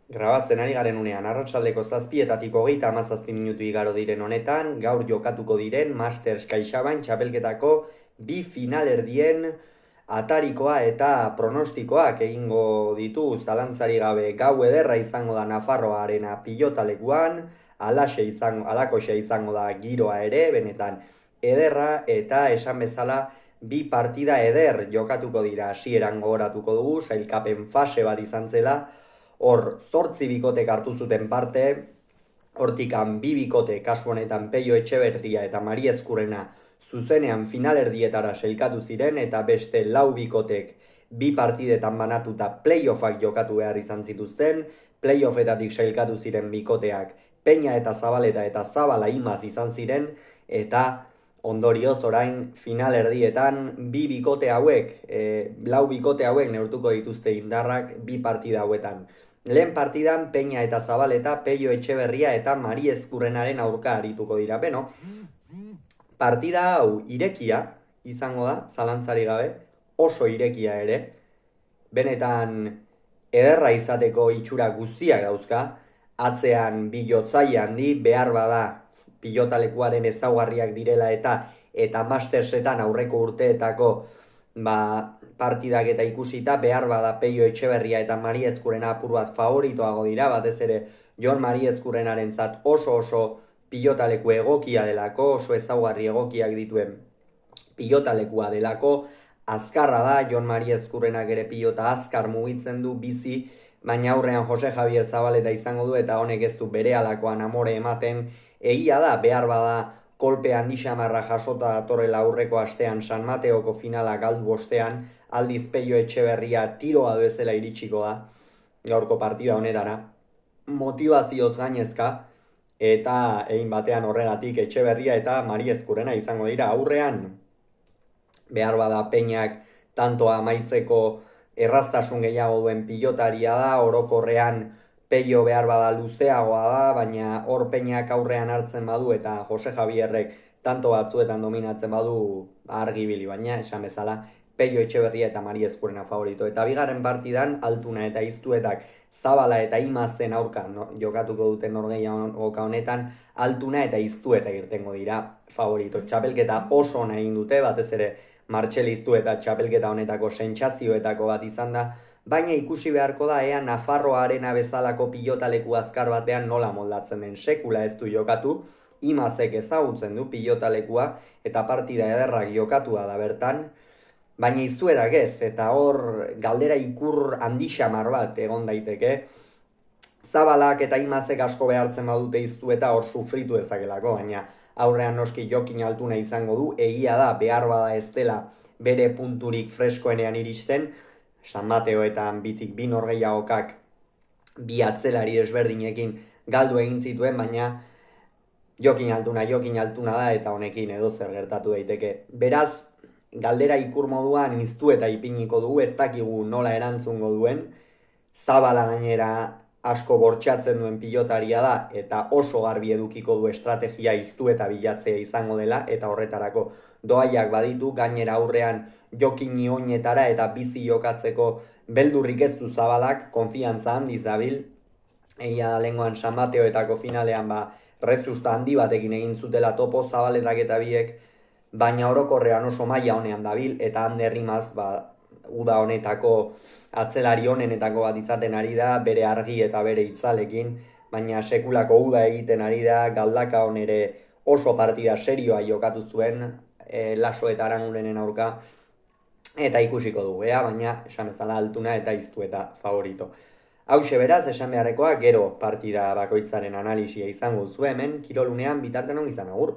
Grabatzen ari garen unean, arratsaldeko 7:37 minutu igaro diren honetan, gaur jokatuko diren Masters CaixaBank txapelketako bi finalerdien atarikoa eta pronostikoak egingo ditu zalantzari gabe. Gau ederra izango da Nafarroa Arena pilotalekuan, alakoxe izango da giroa ere, benetan ederra eta esan bezala bi partida eder jokatuko dira. Hasieran gogoratuko dugu, sailkapen fase bat izan zela, hor 8 bikotek hartu zuten parte, hortikan 2 bikote, kasu honetan Peio Etxeberria eta Mari Ezkurrena zuzenean finalerdietara sailkatu ziren, eta beste 4 bikotek 2 partidetan banatuta playoffak jokatu behar izan zituzten. Playoffetatik sailkatu ziren bikoteak Peña eta Zabaleta eta Zabala Imaz izan ziren, eta ondorioz orain finalerdietan 2 bikote hauek, 4 bikote hauek neurtuko dituzte indarrak 2 partida hauetan. Lehen partidan Peña eta Zabaleta, Peio Etxeberria eta Mari Ezkurrenaren aurka arituko dira. Beno, partida hau irekia izango da, zalantzari gabe, oso irekia ere. Benetan ederra izateko itxura guztiak dauzka, atzean bi jotzaile handi, behar bada pilotalekuaren ezaugarriak direla eta Mastersetan aurreko urteetako partidak eta ikusita, behar bada Peio Etxeberria eta Mari Ezkurrena apur bat favoritoago dira, batez ere Jon Mari Ezkurrenarentzat oso pilotaleku egokia delako, oso ezaugarri egokiak dituen pilotalekua delako, azkarra da, Jon Mari Ezkurrenak ere pilota azkar mugitzen du, bizi, baina aurrean Jose Javier Zabaleta izango du, eta honek ez du bere alakoan amore ematen. Egia da, behar bada kolpe handi xamarra jasota datorrela aurreko astean San Mateoko finala galdu ostean, aldiz Peio Etxeberria tiroa bezala iritsiko da gaurko partida honetara, motivazioz gainezka, eta egin batean horregatik Etxeberria eta Mari Ezkurrena izango dira aurrean. Behar bada Peñak tantoa amaitzeko erraztasun gehiago duen pilotaria da, orokorrean Peio behar bada luzeagoa da, baina hor Peñak aurrean hartzen badu eta Jose Javierrek tanto batzuetan dominatzen badu argibili, baina esan bezala Peio Etxeberria eta Mari Ezkurrena favorito. Eta bigarren partidan Altuna eta Iztuetak Zabala eta Imazen aurka jokatuko duten norgehiagoka honetan, Altuna eta Iztueta irtengo dira favorito. Txapelketa oso ona egin dute, batez ere Martxel Iztueta txapelketa honetako sentsazioetako bat izan da, baina ikusi beharko da ea Nafarroa Arena bezalako pilotaleku azkar batean nola moldatzen den. Sekula ez du jokatu, Imazek ezagutzen du pilotalekua eta partida ederrak jokatua da bertan, baina Iztuetak ez, eta hor galdera ikur handi xamar bat egon daiteke. Zabalak eta Imazek asko behartzen badute Iztueta hor sufritu dezakelako, baina aurrean noski Jokin Altuna izango du, egia da behar bada ez dela bere punturik freskoenean iristen, San Mateoetan bitik bi norgehiagokak bi atzelari desberdinekin galdu egin zituen, baina Jokin Altuna da eta honekin edozer gertatu daiteke. Beraz, galdera ikur moduan Iztueta ipiniko dugu, ez dakigu nola erantzungo duen. Zabala gainera asko bortxatzen duen pilotaria da, eta oso garbi edukiko du estrategia Iztueta bilatzea izango dela, eta horretarako doaiak baditu, gainera aurrean Jokin oinetara eta bizi jokatzeko beldurrik ez du Zabalak, konfiantza handiz dabil. Egia da lehengoan San Mateoetako finalean rezusta handi batekin egin zutela topo Zabaletak eta biek, baina orokorrean oso maila honean dabil, eta Ander Imaz uda honetako atzelari honenetako bat izaten ari da, bere argi eta bere itzalekin, baina sekulako uda egiten ari da, Galdaka honere oso partida serioa jokatu zuen, Laso eta Arangurenen aurka, eta ikusiko dugu, baina esan bezala Altuna eta Iztueta favorito. Hauxe beraz, esan beharrekoa, gero partida bakoitzaren analisia izango duzu hemen, kirolunean bitartean ongi izan, agur!